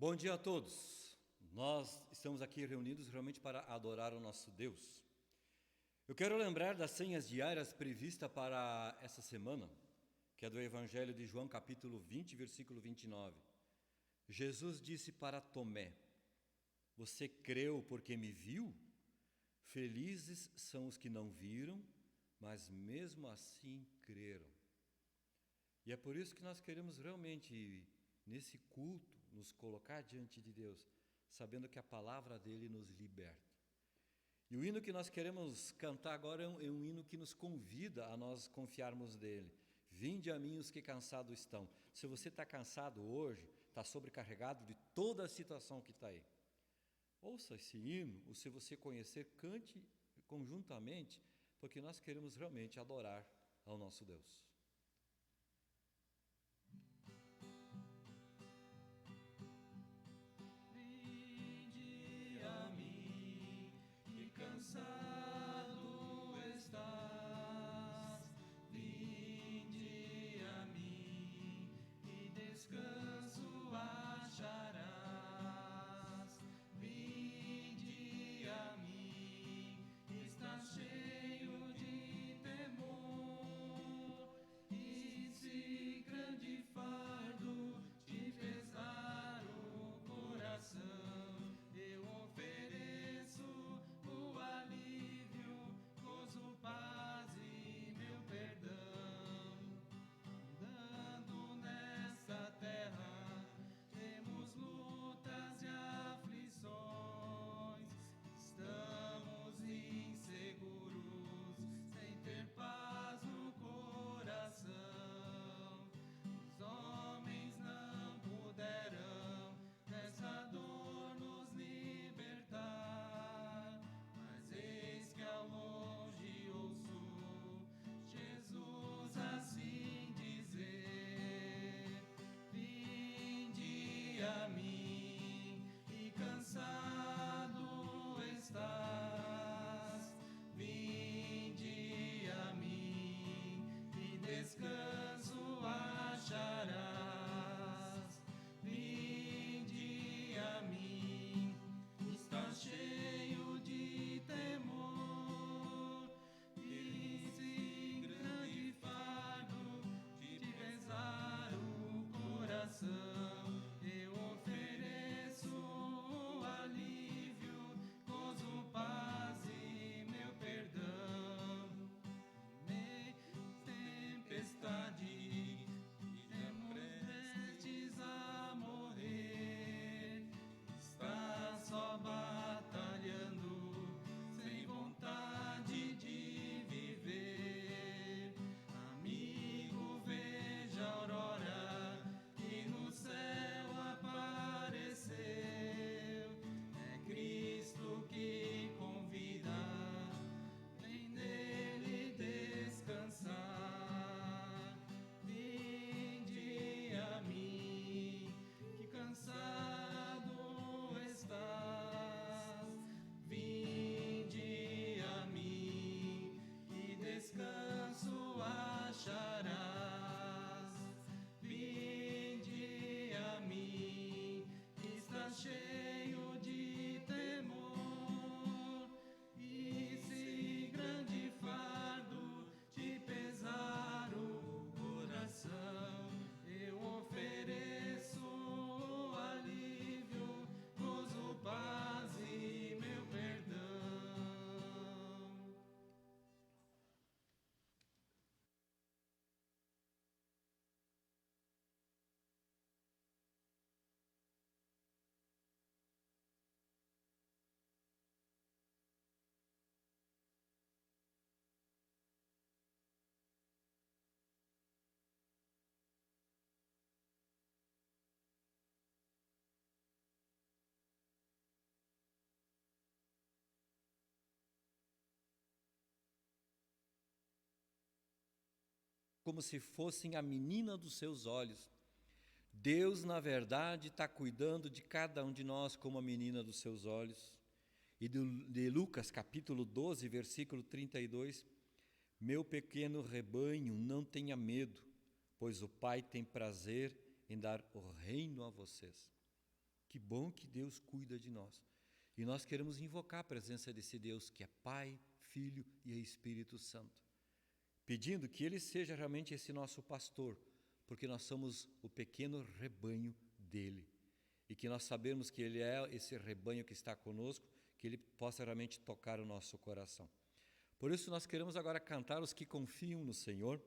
Bom dia a todos. Nós estamos aqui reunidos realmente para adorar o nosso Deus. Eu quero lembrar das senhas diárias previstas para essa semana, que é do Evangelho de João, capítulo 20, versículo 29. Jesus disse para Tomé: "Você creu porque me viu? Felizes são os que não viram, mas mesmo assim creram." E é por isso que nós queremos realmente, nesse culto, nos colocar diante de Deus, sabendo que a palavra dele nos liberta. E o hino que nós queremos cantar agora é um hino que nos convida a nós confiarmos nele. Vinde a mim os que cansados estão. Se você está cansado hoje, está sobrecarregado de toda a situação que está aí, ouça esse hino, ou se você conhecer, cante conjuntamente, porque nós queremos realmente adorar ao nosso Deus. Vinde a mim, que cansado estás. Vinde a mim, e descanso acharás. Vinde a mim, estás cheio de temor, e se grande fardo te pesar o coração, eu ofereço o alívio, gozo, paz e meu perdão. Andando nessa terra, temos lutas e aflições, estamos inseguros, sem ter paz no coração. Os homens não puderam dessa dor nos libertar, mas eis que ao longe ouço Jesus assim dizer: vinde a mim, e cansado estás. Vinde a mim, e descanso acharás. Vinde a mim, estás cheio de temor, e se grande fardo te pesar o coração, eu ofereço o alívio, gozo, paz e meu perdão. Tempestade, estamos prestes a morrer, está só batalhando, sem vontade de viver. Amigo, veja a aurora que no céu apareceu, é Cristo que convida, vem nele descansar. Vinde a mim, que cansado estás. Vinde a mim, e descanso acharás. Vinde a mim, estás cheio de temor, e se grande fardo te pesar o coração, eu ofereço o alívio, gozo, paz e meu perdão. Como se fossem a menina dos seus olhos. Deus, na verdade, está cuidando de cada um de nós como a menina dos seus olhos. E de Lucas, capítulo 12, versículo 32, meu pequeno rebanho, não tenha medo, pois o Pai tem prazer em dar o reino a vocês. Que bom que Deus cuida de nós. E nós queremos invocar a presença desse Deus que é Pai, Filho e Espírito Santo, pedindo que Ele seja realmente esse nosso pastor, porque nós somos o pequeno rebanho dEle. E que nós sabemos que Ele é esse rebanho que está conosco, que Ele possa realmente tocar o nosso coração. Por isso nós queremos agora cantar Os que Confiam no Senhor.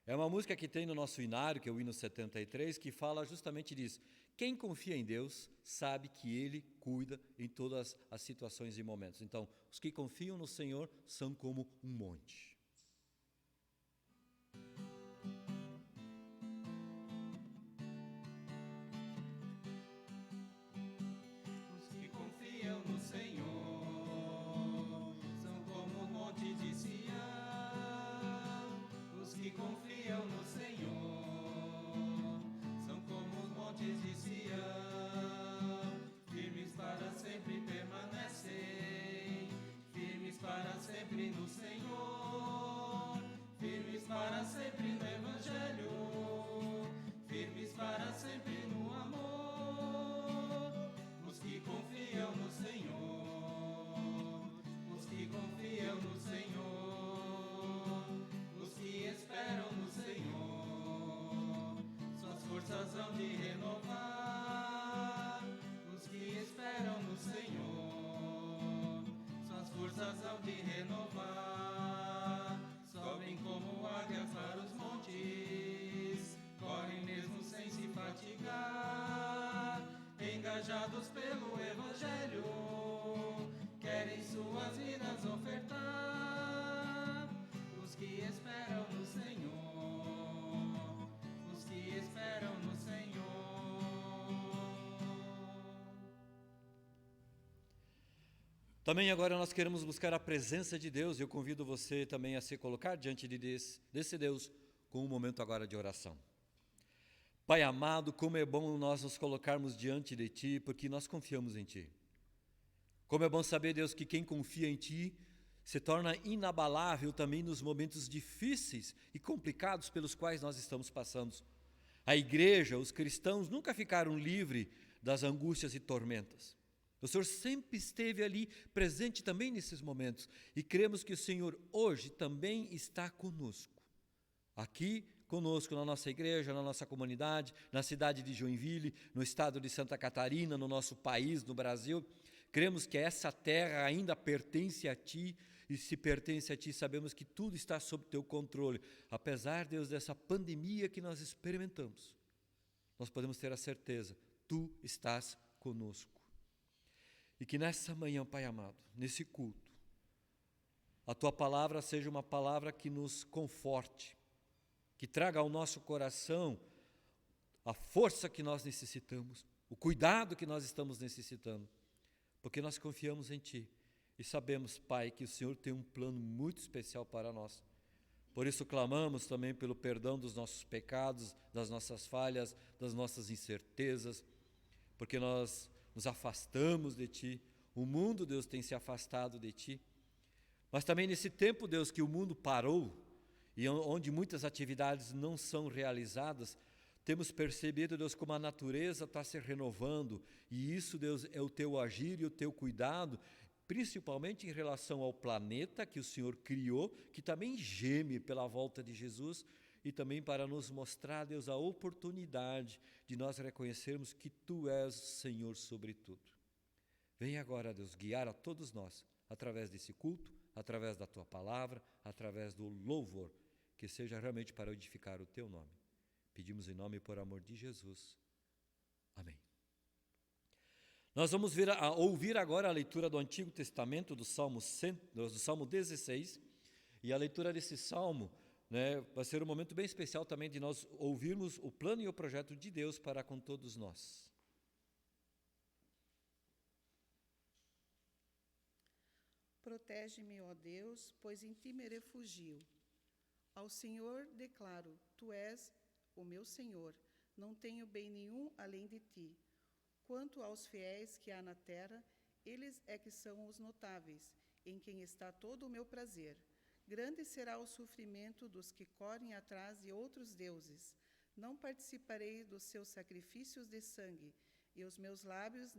É uma música que tem no nosso hinário, que é o hino 73, que fala justamente disso. Quem confia em Deus sabe que Ele cuida em todas as situações e momentos. Então, os que confiam no Senhor são como um monte. Os que confiam no Senhor são como o monte de Sião. Os que confiam no Senhor são como os montes de Sião. Firmes para sempre permanecem, firmes para sempre no Senhor, firmes para sempre no Evangelho, firmes para sempre no amor. Os que confiam no Senhor, os que confiam no Senhor, os que esperam no Senhor, suas forças hão de renovar. Os que esperam no Senhor, suas forças hão de renovar. Sobem como águias para os montes, correm mesmo sem se fatigar. Engajados pelo Evangelho, querem suas vidas ofertar. Os que esperam no Senhor, os que esperam no Senhor. Também agora nós queremos buscar a presença de Deus. Eu convido você também a se colocar diante desse Deus com um momento agora de oração. Pai amado, como é bom nós nos colocarmos diante de Ti, porque nós confiamos em Ti. Como é bom saber, Deus, que quem confia em Ti se torna inabalável também nos momentos difíceis e complicados pelos quais nós estamos passando. A igreja, os cristãos nunca ficaram livres das angústias e tormentas. O Senhor sempre esteve ali presente também nesses momentos e cremos que o Senhor hoje também está conosco. Aqui conosco na nossa igreja, na nossa comunidade, na cidade de Joinville, no estado de Santa Catarina, no nosso país, no Brasil. Cremos que essa terra ainda pertence a Ti e se pertence a Ti, sabemos que tudo está sob Teu controle. Apesar, Deus, dessa pandemia que nós experimentamos, nós podemos ter a certeza, Tu estás conosco. E que nessa manhã, Pai amado, nesse culto, a Tua palavra seja uma palavra que nos conforte, que traga ao nosso coração a força que nós necessitamos, o cuidado que nós estamos necessitando, porque nós confiamos em Ti e sabemos, Pai, que o Senhor tem um plano muito especial para nós. Por isso clamamos também pelo perdão dos nossos pecados, das nossas falhas, das nossas incertezas, porque nós nos afastamos de Ti, o mundo, Deus, tem se afastado de Ti, mas também nesse tempo, Deus, que o mundo parou e onde muitas atividades não são realizadas, temos percebido, Deus, como a natureza está se renovando e isso, Deus, é o Teu agir e o Teu cuidado, principalmente em relação ao planeta que o Senhor criou, que também geme pela volta de Jesus, e também para nos mostrar, Deus, a oportunidade de nós reconhecermos que Tu és Senhor sobre tudo. Venha agora, Deus, guiar a todos nós, através desse culto, através da Tua palavra, através do louvor, que seja realmente para edificar o Teu nome. Pedimos em nome e por amor de Jesus. Amém. Nós vamos ouvir agora a leitura do Antigo Testamento, do Salmo 16, e a leitura desse Salmo, vai ser um momento bem especial também de nós ouvirmos o plano e o projeto de Deus para com todos nós. Protege-me, ó Deus, pois em Ti me refugio. Ao Senhor declaro, Tu és o meu Senhor, não tenho bem nenhum além de Ti. Quanto aos fiéis que há na terra, eles é que são os notáveis, em quem está todo o meu prazer. Grande será o sofrimento dos que correm atrás de outros deuses. Não participarei dos seus sacrifícios de sangue, e os meus lábios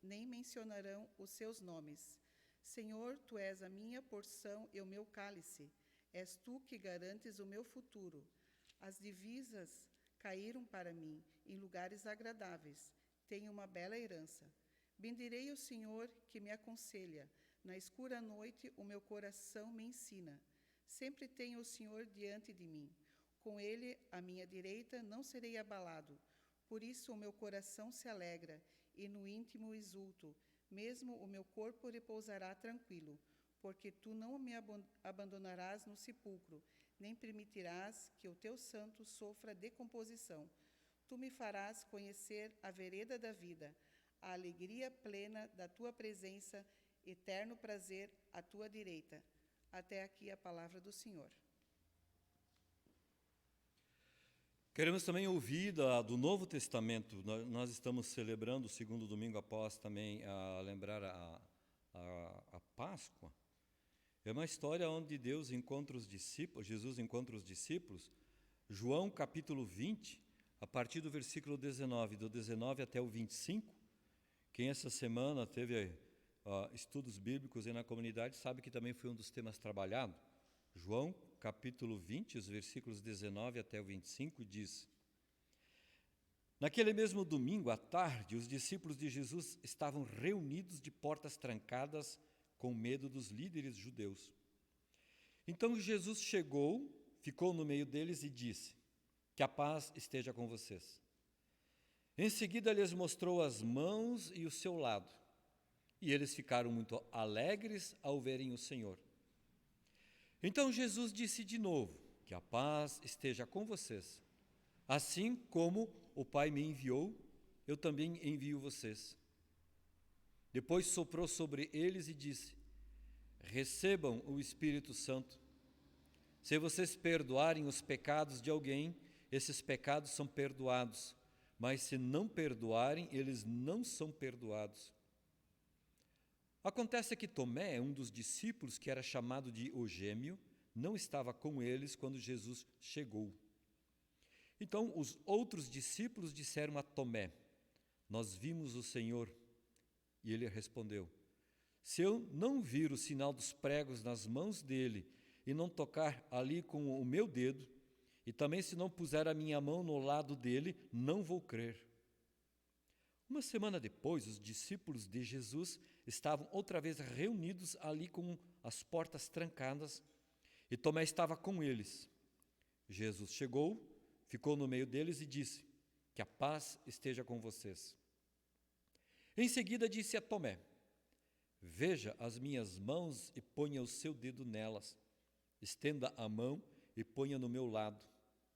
nem mencionarão os seus nomes. Senhor, tu és a minha porção e o meu cálice. És tu que garantes o meu futuro. As divisas caíram para mim em lugares agradáveis. Tenho uma bela herança. Bendirei o Senhor que me aconselha. Na escura noite o meu coração me ensina. Sempre tenho o Senhor diante de mim. Com ele, à minha direita, não serei abalado. Por isso o meu coração se alegra e no íntimo exulto. Mesmo o meu corpo repousará tranquilo, porque tu não me abandonarás no sepulcro, nem permitirás que o teu santo sofra decomposição. Tu me farás conhecer a vereda da vida, a alegria plena da tua presença, eterno prazer à tua direita. Até aqui a palavra do Senhor. Queremos também ouvir do Novo Testamento. Nós estamos celebrando o segundo domingo após também lembrar a Páscoa. É uma história onde Deus encontra os discípulos, Jesus encontra os discípulos. João capítulo 20, a partir do versículo 19, do 19 até o 25. Quem essa semana teve estudos bíblicos aí na comunidade sabe que também foi um dos temas trabalhados. João capítulo 20, os versículos 19 até o 25, diz: Naquele mesmo domingo, à tarde, os discípulos de Jesus estavam reunidos de portas trancadas com medo dos líderes judeus. Então Jesus chegou, ficou no meio deles e disse: Que a paz esteja com vocês. Em seguida, lhes mostrou as mãos e o seu lado, e eles ficaram muito alegres ao verem o Senhor. Então Jesus disse de novo: Que a paz esteja com vocês. Assim como o Pai me enviou, eu também envio vocês. Depois soprou sobre eles e disse: Recebam o Espírito Santo. Se vocês perdoarem os pecados de alguém, esses pecados são perdoados. Mas se não perdoarem, eles não são perdoados. Acontece que Tomé, um dos discípulos que era chamado de o Gêmeo, não estava com eles quando Jesus chegou. Então os outros discípulos disseram a Tomé: Nós vimos o Senhor. E ele respondeu: Se eu não vir o sinal dos pregos nas mãos dele e não tocar ali com o meu dedo, e também se não puser a minha mão no lado dele, não vou crer. Uma semana depois, os discípulos de Jesus estavam outra vez reunidos ali com as portas trancadas, e Tomé estava com eles. Jesus chegou, ficou no meio deles e disse: Que a paz esteja com vocês. Em seguida disse a Tomé: Veja as minhas mãos e ponha o seu dedo nelas. Estenda a mão e ponha no meu lado.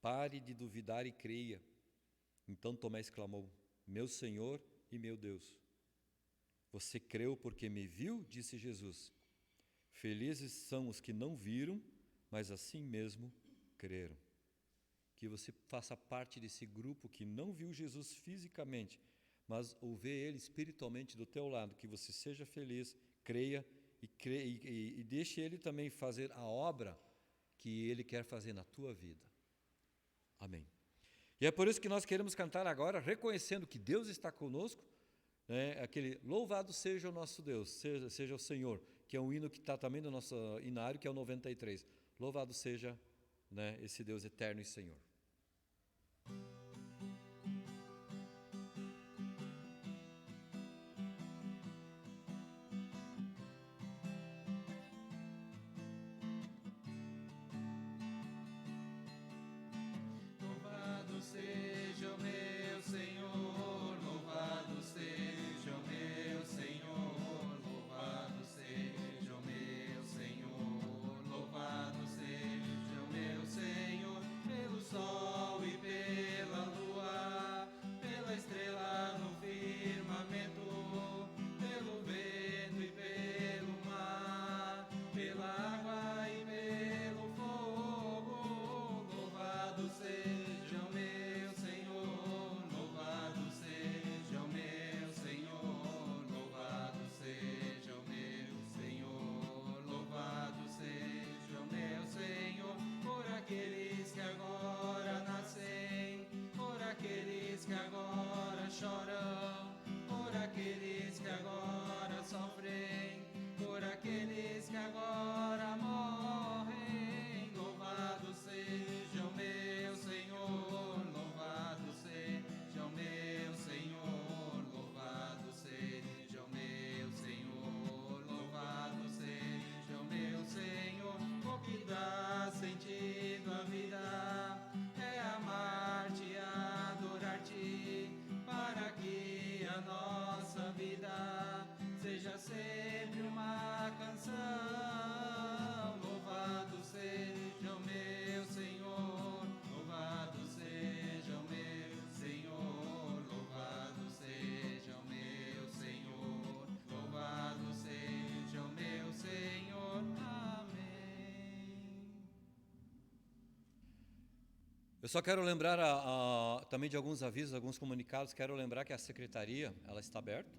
Pare de duvidar e creia. Então Tomé exclamou: Meu Senhor e meu Deus. Você creu porque me viu? Disse Jesus. Felizes são os que não viram, mas assim mesmo creram. Que você faça parte desse grupo que não viu Jesus fisicamente, mas o vê Ele espiritualmente do teu lado. Que você seja feliz, creia e deixe Ele também fazer a obra que Ele quer fazer na tua vida. Amém. E é por isso que nós queremos cantar agora, reconhecendo que Deus está conosco, aquele louvado seja o nosso Deus, seja o Senhor, que é um hino que está também no nosso hinário, que é o 93. Louvado seja esse Deus eterno e Senhor. Louvado seja o meu Senhor, louvado seja o meu Senhor, louvado seja o meu Senhor, louvado seja o meu Senhor, pelos Eu só quero lembrar também de alguns avisos, alguns comunicados. Quero lembrar que a secretaria ela está aberta.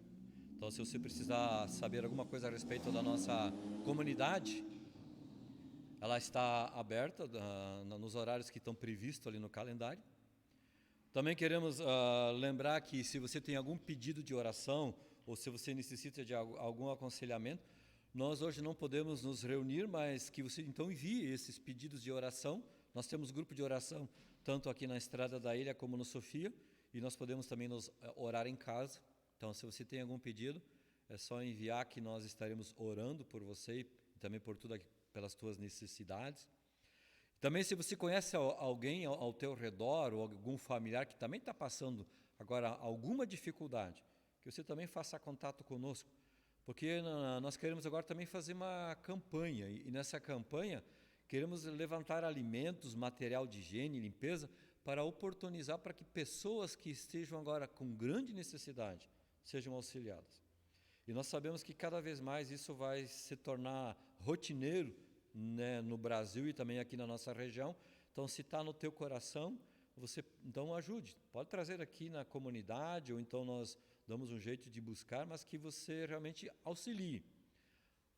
Então, se você precisar saber alguma coisa a respeito da nossa comunidade, ela está aberta nos horários que estão previstos ali no calendário. Também queremos lembrar que se você tem algum pedido de oração ou se você necessita de algum aconselhamento, nós hoje não podemos nos reunir, mas que você então envie esses pedidos de oração. Nós temos grupo de oração tanto aqui na Estrada da Ilha como no Sofia, e nós podemos também nos orar em casa. Então, se você tem algum pedido, é só enviar que nós estaremos orando por você e também por tudo pelas tuas necessidades. Também, se você conhece alguém ao teu redor ou algum familiar que também está passando agora alguma dificuldade, que você também faça contato conosco, porque nós queremos agora também fazer uma campanha, e nessa campanha queremos levantar alimentos, material de higiene e limpeza para oportunizar para que pessoas que estejam agora com grande necessidade sejam auxiliadas. E nós sabemos que cada vez mais isso vai se tornar rotineiro, né, no Brasil e também aqui na nossa região. Então, se está no teu coração, você então ajude. Pode trazer aqui na comunidade, ou então nós damos um jeito de buscar, mas que você realmente auxilie.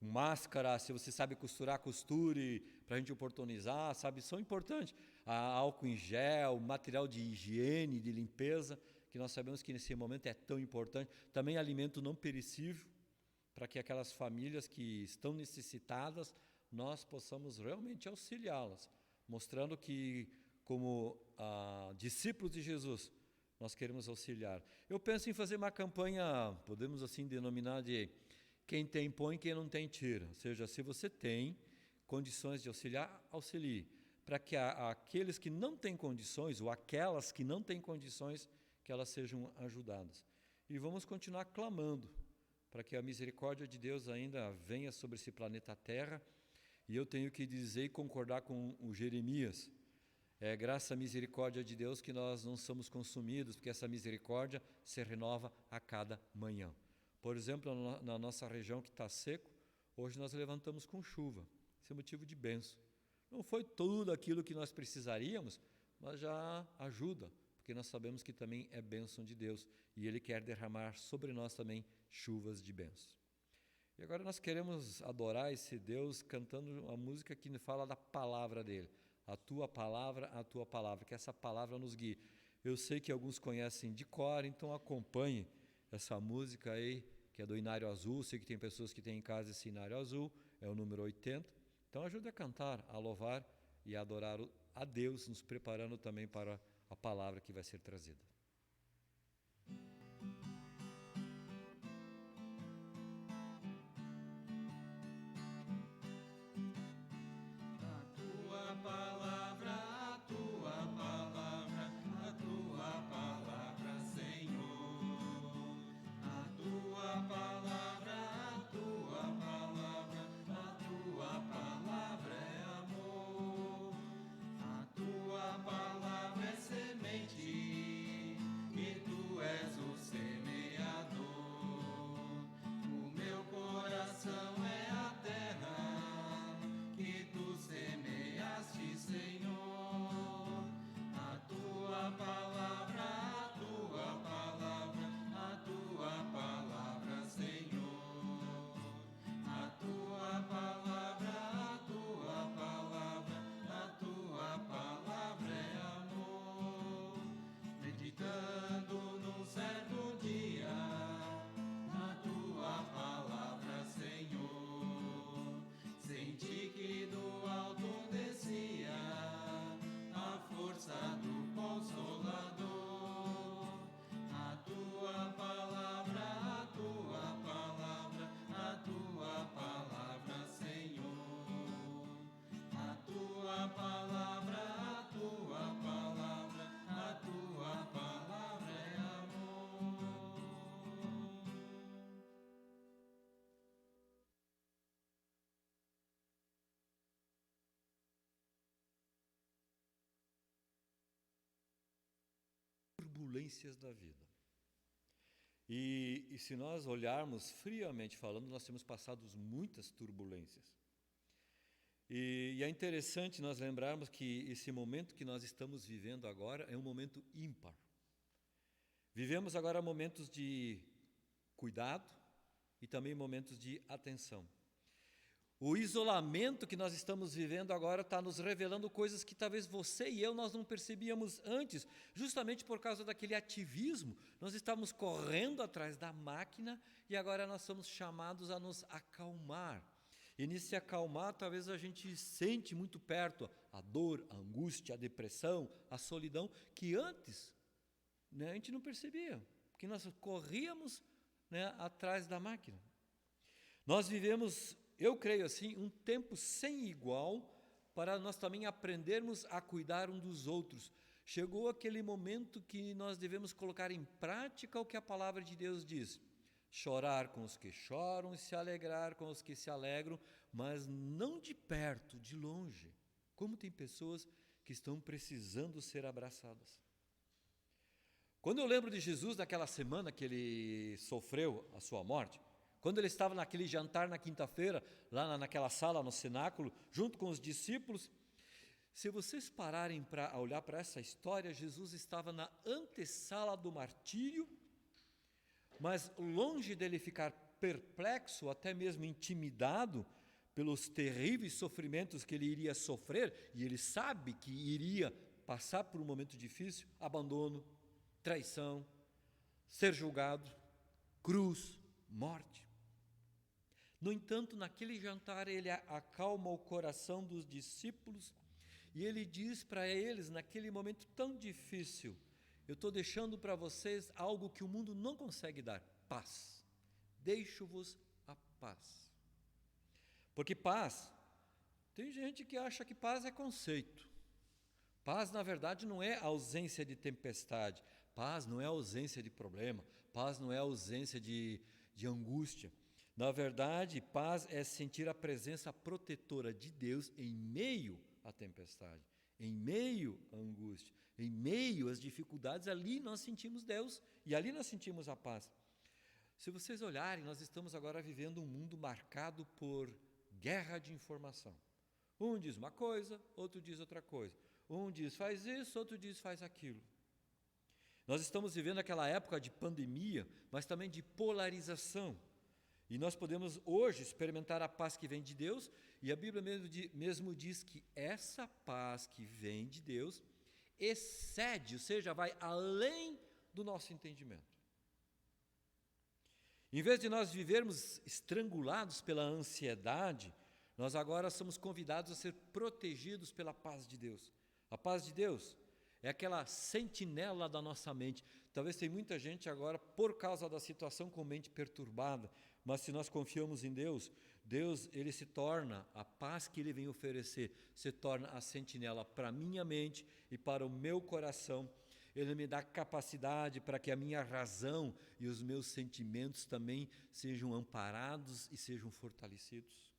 Máscara, se você sabe costurar, costure, para a gente oportunizar, sabe? São importantes. Álcool em gel, material de higiene, de limpeza, que nós sabemos que nesse momento é tão importante. Também alimento não perecível, para que aquelas famílias que estão necessitadas, nós possamos realmente auxiliá-las, mostrando que, como discípulos de Jesus, nós queremos auxiliar. Eu penso em fazer uma campanha, podemos assim denominar de quem tem põe, quem não tem tira. Ou seja, se você tem condições de auxiliar, auxilie. Para que aqueles que não têm condições, ou aquelas que não têm condições, que elas sejam ajudadas. E vamos continuar clamando para que a misericórdia de Deus ainda venha sobre esse planeta Terra. E eu tenho que dizer e concordar com o Jeremias. É graças à misericórdia de Deus que nós não somos consumidos, porque essa misericórdia se renova a cada manhã. Por exemplo, na nossa região que está seco, hoje nós levantamos com chuva. Isso é motivo de bênção. Não foi tudo aquilo que nós precisaríamos, mas já ajuda, porque nós sabemos que também é bênção de Deus e Ele quer derramar sobre nós também chuvas de bênção. E agora nós queremos adorar esse Deus cantando uma música que fala da palavra dEle. A tua palavra, que essa palavra nos guie. Eu sei que alguns conhecem de cor, então acompanhe essa música aí, que é do Inário Azul. Sei que tem pessoas que têm em casa esse Inário Azul, é o número 80. Então ajude a cantar, a louvar e a adorar a Deus, nos preparando também para a palavra que vai ser trazida. Turbulências da vida. E se nós olharmos friamente falando, nós temos passado muitas turbulências. E é interessante nós lembrarmos que esse momento que nós estamos vivendo agora é um momento ímpar. Vivemos agora momentos de cuidado e também momentos de atenção. O isolamento que nós estamos vivendo agora está nos revelando coisas que talvez você e eu nós não percebíamos antes, justamente por causa daquele ativismo. Nós estávamos correndo atrás da máquina e agora nós somos chamados a nos acalmar. E nesse se acalmar, talvez a gente sente muito perto a dor, a angústia, a depressão, a solidão, que antes, né, a gente não percebia, porque nós corríamos, né, atrás da máquina. Nós vivemos, eu creio assim, um tempo sem igual para nós também aprendermos a cuidar um dos outros. Chegou aquele momento que nós devemos colocar em prática o que a palavra de Deus diz. Chorar com os que choram e se alegrar com os que se alegram, mas não de perto, de longe. Como tem pessoas que estão precisando ser abraçadas. Quando eu lembro de Jesus naquela semana que ele sofreu a sua morte, quando ele estava naquele jantar na quinta-feira, lá naquela sala, no cenáculo, junto com os discípulos, se vocês pararem para olhar para essa história, Jesus estava na antessala do martírio, mas longe dele ficar perplexo, até mesmo intimidado pelos terríveis sofrimentos que ele iria sofrer, e ele sabe que iria passar por um momento difícil, abandono, traição, ser julgado, cruz, morte. No entanto, naquele jantar, ele acalma o coração dos discípulos e ele diz para eles, naquele momento tão difícil, eu estou deixando para vocês algo que o mundo não consegue dar, paz. Deixo-vos a paz. Porque paz, tem gente que acha que paz é conceito. Paz, na verdade, não é ausência de tempestade. Paz não é ausência de problema. Paz não é ausência de angústia. Na verdade, paz é sentir a presença protetora de Deus em meio à tempestade, em meio à angústia, em meio às dificuldades. Ali nós sentimos Deus e ali nós sentimos a paz. Se vocês olharem, nós estamos agora vivendo um mundo marcado por guerra de informação. Um diz uma coisa, outro diz outra coisa. Um diz faz isso, outro diz faz aquilo. Nós estamos vivendo aquela época de pandemia, mas também de polarização. E nós podemos hoje experimentar a paz que vem de Deus, e a Bíblia mesmo diz que essa paz que vem de Deus excede, ou seja, vai além do nosso entendimento. Em vez de nós vivermos estrangulados pela ansiedade, nós agora somos convidados a ser protegidos pela paz de Deus. A paz de Deus é aquela sentinela da nossa mente. Talvez tem muita gente agora, por causa da situação, com mente perturbada, mas se nós confiamos em Deus, Deus, ele se torna, a paz que ele vem oferecer, se torna a sentinela para a minha mente e para o meu coração. Ele me dá capacidade para que a minha razão e os meus sentimentos também sejam amparados e sejam fortalecidos.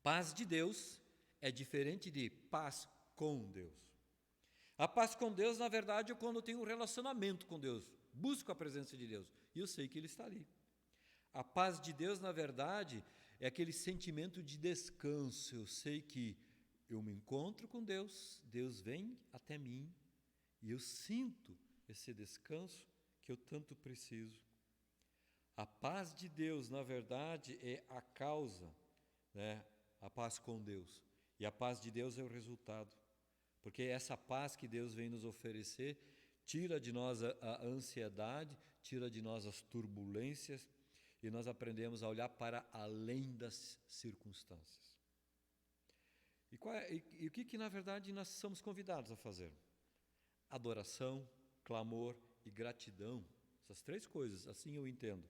Paz de Deus é diferente de paz com Deus. A paz com Deus, na verdade, é quando eu tenho um relacionamento com Deus, busco a presença de Deus e eu sei que Ele está ali. A paz de Deus, na verdade, é aquele sentimento de descanso. Eu sei que eu me encontro com Deus, Deus vem até mim e eu sinto esse descanso que eu tanto preciso. A paz de Deus, na verdade, é a causa, né? A paz com Deus. E a paz de Deus é o resultado. Porque essa paz que Deus vem nos oferecer tira de nós a ansiedade, tira de nós as turbulências, e nós aprendemos a olhar para além das circunstâncias. E o que, na verdade, nós somos convidados a fazer? Adoração, clamor e gratidão. Essas três coisas, assim eu entendo.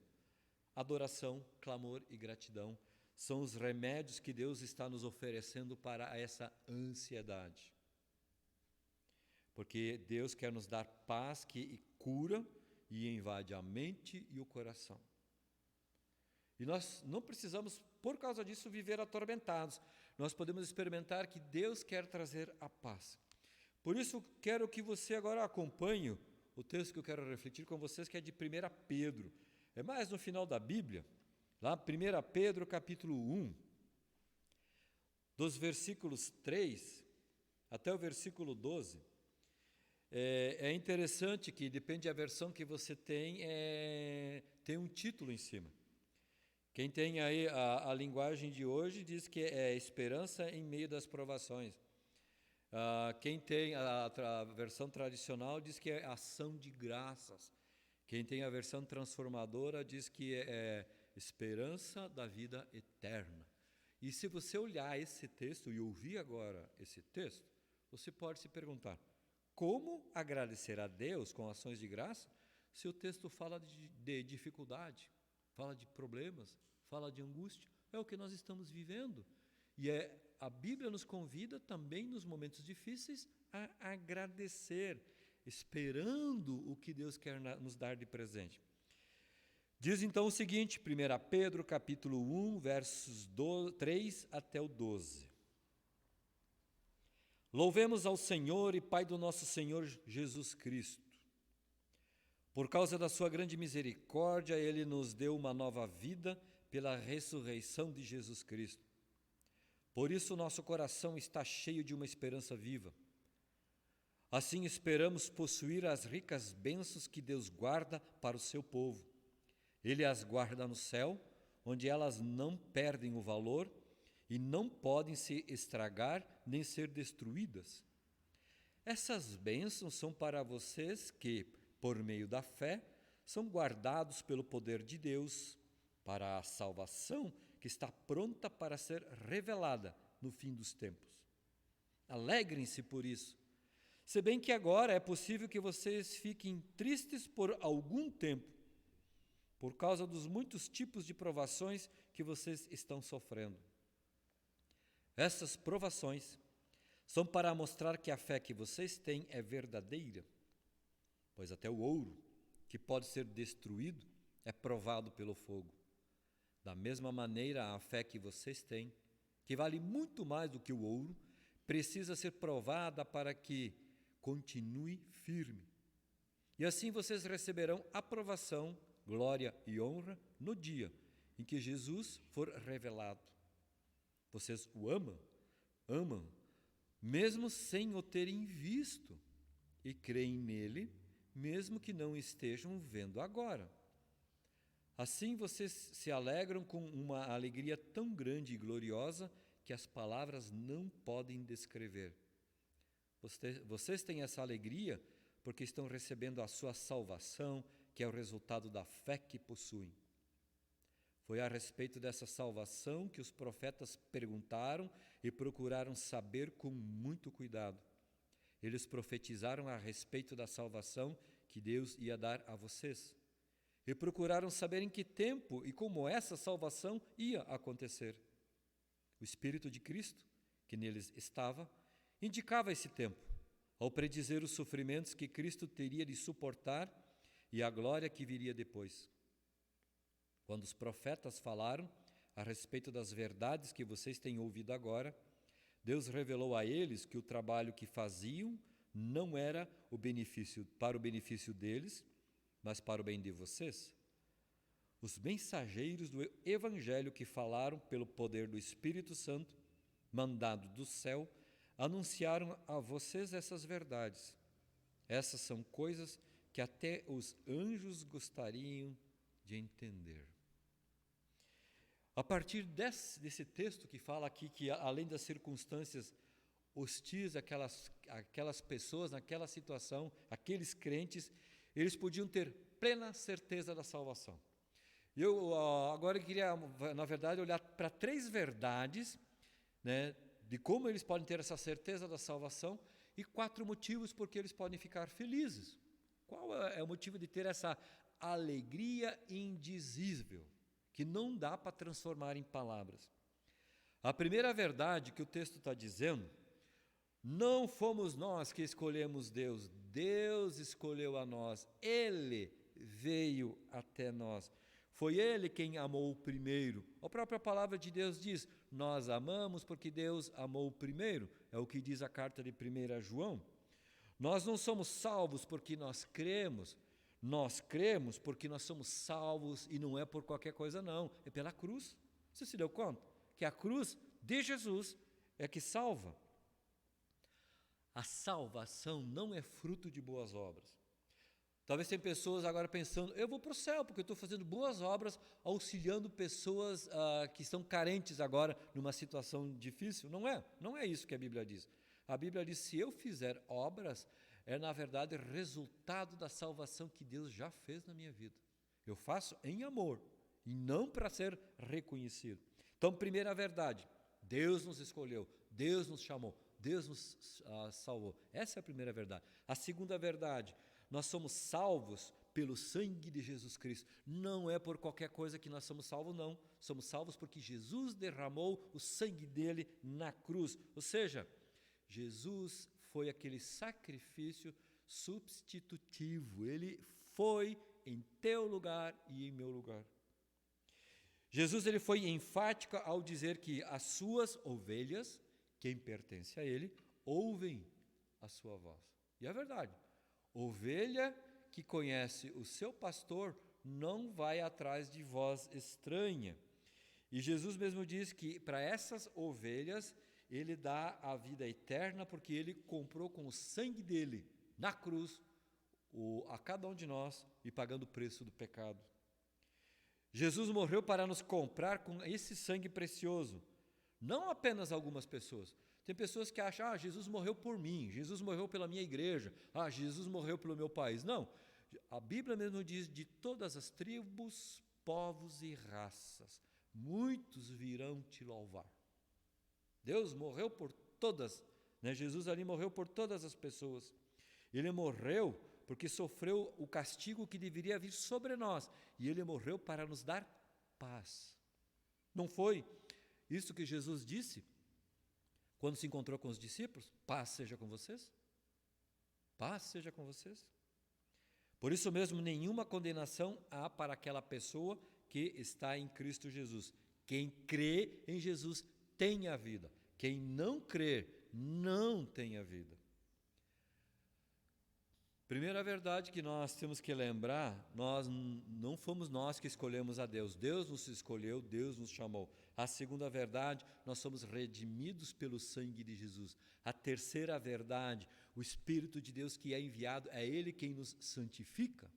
Adoração, clamor e gratidão são os remédios que Deus está nos oferecendo para essa ansiedade. Porque Deus quer nos dar paz que cura e invade a mente e o coração. E nós não precisamos, por causa disso, viver atormentados. Nós podemos experimentar que Deus quer trazer a paz. Por isso, quero que você agora acompanhe o texto que eu quero refletir com vocês, que é de 1 Pedro. É mais no final da Bíblia, lá 1 Pedro capítulo 1. dos versículos 3 até o versículo 12, é interessante que, depende da versão que você tem, tem um título em cima. Quem tem aí a linguagem de hoje diz que é esperança em meio das provações. Quem tem a versão tradicional diz que é ação de graças. Quem tem a versão transformadora diz que é esperança da vida eterna. E se você olhar esse texto e ouvir agora esse texto, você pode se perguntar, como agradecer a Deus com ações de graça se o texto fala de dificuldade, fala de problemas, fala de angústia? É o que nós estamos vivendo. E a Bíblia nos convida também, nos momentos difíceis, a agradecer, esperando o que Deus quer nos dar de presente. Diz então o seguinte, 1 Pedro, capítulo 1, versos 3 até o 12. Louvemos ao Senhor e Pai do nosso Senhor Jesus Cristo. Por causa da sua grande misericórdia, Ele nos deu uma nova vida pela ressurreição de Jesus Cristo. Por isso nosso coração está cheio de uma esperança viva. Assim esperamos possuir as ricas bênçãos que Deus guarda para o seu povo. Ele as guarda no céu, onde elas não perdem o valor e não podem se estragar nem ser destruídas. Essas bênçãos são para vocês que, por meio da fé, são guardados pelo poder de Deus para a salvação que está pronta para ser revelada no fim dos tempos. Alegrem-se por isso, se bem que agora é possível que vocês fiquem tristes por algum tempo, por causa dos muitos tipos de provações que vocês estão sofrendo. Essas provações são para mostrar que a fé que vocês têm é verdadeira, pois até o ouro, que pode ser destruído, é provado pelo fogo. Da mesma maneira, a fé que vocês têm, que vale muito mais do que o ouro, precisa ser provada para que continue firme. E assim vocês receberão aprovação, glória e honra no dia em que Jesus for revelado. Vocês o amam, mesmo sem o terem visto, e creem nele, mesmo que não estejam vendo agora. Assim vocês se alegram com uma alegria tão grande e gloriosa que as palavras não podem descrever. Vocês têm essa alegria porque estão recebendo a sua salvação, que é o resultado da fé que possuem. Foi a respeito dessa salvação que os profetas perguntaram e procuraram saber com muito cuidado. Eles profetizaram a respeito da salvação que Deus ia dar a vocês. E procuraram saber em que tempo e como essa salvação ia acontecer. O Espírito de Cristo, que neles estava, indicava esse tempo, ao predizer os sofrimentos que Cristo teria de suportar e a glória que viria depois. Quando os profetas falaram a respeito das verdades que vocês têm ouvido agora, Deus revelou a eles que o trabalho que faziam não era para o benefício deles, mas para o bem de vocês. Os mensageiros do Evangelho que falaram pelo poder do Espírito Santo, mandado do céu, anunciaram a vocês essas verdades. Essas são coisas que até os anjos gostariam de entender. A partir desse texto que fala aqui que, além das circunstâncias hostis, aquelas pessoas naquela situação, aqueles crentes, eles podiam ter plena certeza da salvação. Eu agora queria, na verdade, olhar para 3 verdades, né, de como eles podem ter essa certeza da salvação e 4 motivos por que eles podem ficar felizes. Qual é o motivo de ter essa alegria indizível, que não dá para transformar em palavras? A primeira verdade que o texto está dizendo, não fomos nós que escolhemos Deus, Deus escolheu a nós, Ele veio até nós. Foi Ele quem amou primeiro. A própria palavra de Deus diz, nós amamos porque Deus amou primeiro. É o que diz a carta de 1 João. Nós não somos salvos porque nós cremos porque nós somos salvos e não é por qualquer coisa não, é pela cruz. Você se deu conta? Que a cruz de Jesus é que salva. A salvação não é fruto de boas obras. Talvez tem pessoas agora pensando, eu vou para o céu porque eu estou fazendo boas obras, auxiliando pessoas que estão carentes agora numa situação difícil. Não é isso que a Bíblia diz. A Bíblia diz, se eu fizer obras, é na verdade resultado da salvação que Deus já fez na minha vida. Eu faço em amor e não para ser reconhecido. Então, primeira verdade, Deus nos escolheu, Deus nos chamou, Deus nos salvou. Essa é a primeira verdade. A segunda verdade, nós somos salvos pelo sangue de Jesus Cristo. Não é por qualquer coisa que nós somos salvos, não. Somos salvos porque Jesus derramou o sangue dele na cruz. Ou seja, Jesus foi aquele sacrifício substitutivo. Ele foi em teu lugar e em meu lugar. Jesus ele foi enfático ao dizer que as suas ovelhas, quem pertence a ele, ouvem a sua voz. E é verdade. Ovelha que conhece o seu pastor não vai atrás de voz estranha. E Jesus mesmo diz que para essas ovelhas ele dá a vida eterna porque ele comprou com o sangue dele na cruz a cada um de nós e pagando o preço do pecado. Jesus morreu para nos comprar com esse sangue precioso. Não apenas algumas pessoas. Tem pessoas que acham, Jesus morreu por mim, Jesus morreu pela minha igreja, Jesus morreu pelo meu país. Não, a Bíblia mesmo diz, de todas as tribos, povos e raças, muitos virão te louvar. Deus morreu por todas, né? Jesus ali morreu por todas as pessoas. Ele morreu porque sofreu o castigo que deveria vir sobre nós, e ele morreu para nos dar paz. Não foi isso que Jesus disse quando se encontrou com os discípulos? Paz seja com vocês. Paz seja com vocês. Por isso mesmo, nenhuma condenação há para aquela pessoa que está em Cristo Jesus. Quem crê em Jesus tem a vida. Quem não crê, não tem a vida. Primeira verdade que nós temos que lembrar, não fomos nós que escolhemos a Deus. Deus nos escolheu, Deus nos chamou. A segunda verdade, nós somos redimidos pelo sangue de Jesus. A terceira verdade, o Espírito de Deus que é enviado, é Ele quem nos santifica.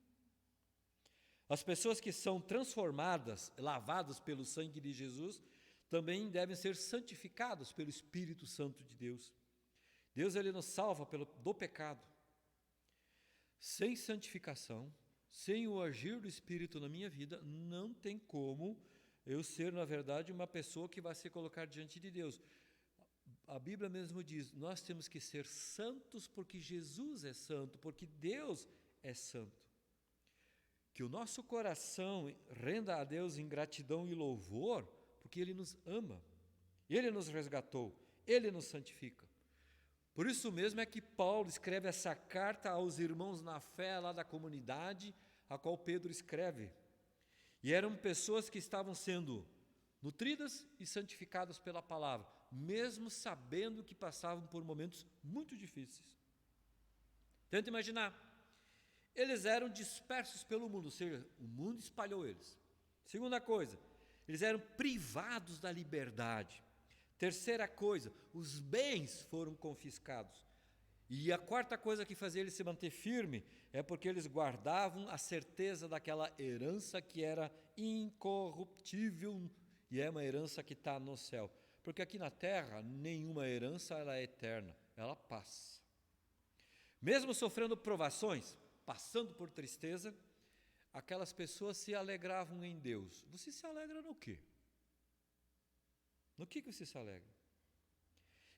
As pessoas que são transformadas, lavadas pelo sangue de Jesus, também devem ser santificadas pelo Espírito Santo de Deus. Deus ele nos salva do pecado. Sem santificação, sem o agir do Espírito na minha vida, não tem como eu ser, na verdade, uma pessoa que vai se colocar diante de Deus. A Bíblia mesmo diz, nós temos que ser santos porque Jesus é santo, porque Deus é santo. Que o nosso coração renda a Deus em gratidão e louvor, porque Ele nos ama, Ele nos resgatou, Ele nos santifica. Por isso mesmo é que Paulo escreve essa carta aos irmãos na fé lá da comunidade, a qual Pedro escreve. E eram pessoas que estavam sendo nutridas e santificadas pela palavra, mesmo sabendo que passavam por momentos muito difíceis. Tenta imaginar, eles eram dispersos pelo mundo, ou seja, o mundo espalhou eles. Segunda coisa, eles eram privados da liberdade. Terceira coisa, os bens foram confiscados. E a quarta coisa que fazia eles se manter firme é porque eles guardavam a certeza daquela herança que era incorruptível e é uma herança que está no céu. Porque aqui na terra, nenhuma herança ela é eterna, ela passa. Mesmo sofrendo provações, passando por tristeza, aquelas pessoas se alegravam em Deus. Você se alegra no quê? No que você se alegra?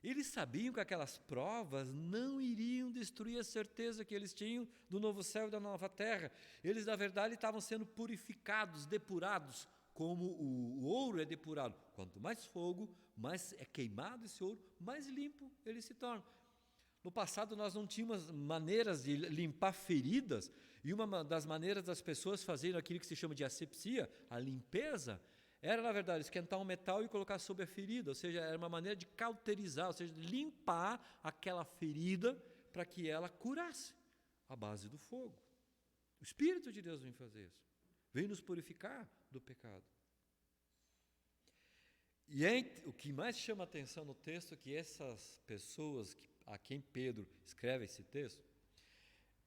Eles sabiam que aquelas provas não iriam destruir a certeza que eles tinham do novo céu e da nova terra. Eles, na verdade, estavam sendo purificados, depurados, como o ouro é depurado. Quanto mais fogo, mais é queimado esse ouro, mais limpo ele se torna. No passado, nós não tínhamos maneiras de limpar feridas, e uma das maneiras das pessoas fazerem aquilo que se chama de asepsia, a limpeza, era, na verdade, esquentar um metal e colocar sobre a ferida, ou seja, era uma maneira de cauterizar, ou seja, de limpar aquela ferida para que ela curasse, à base do fogo. O Espírito de Deus vem fazer isso, vem nos purificar do pecado. O que mais chama a atenção no texto é que essas pessoas a quem Pedro escreve esse texto,